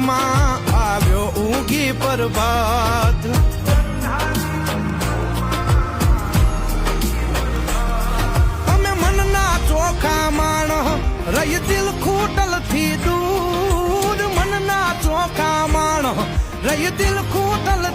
માં આવ્યો ઊંઘી પ્રભાત અમે મનના ચોખા માણ રહી દિલ ખૂટલ થી દૂર મનના ચોખા માણ રહી દિલ ખૂટલ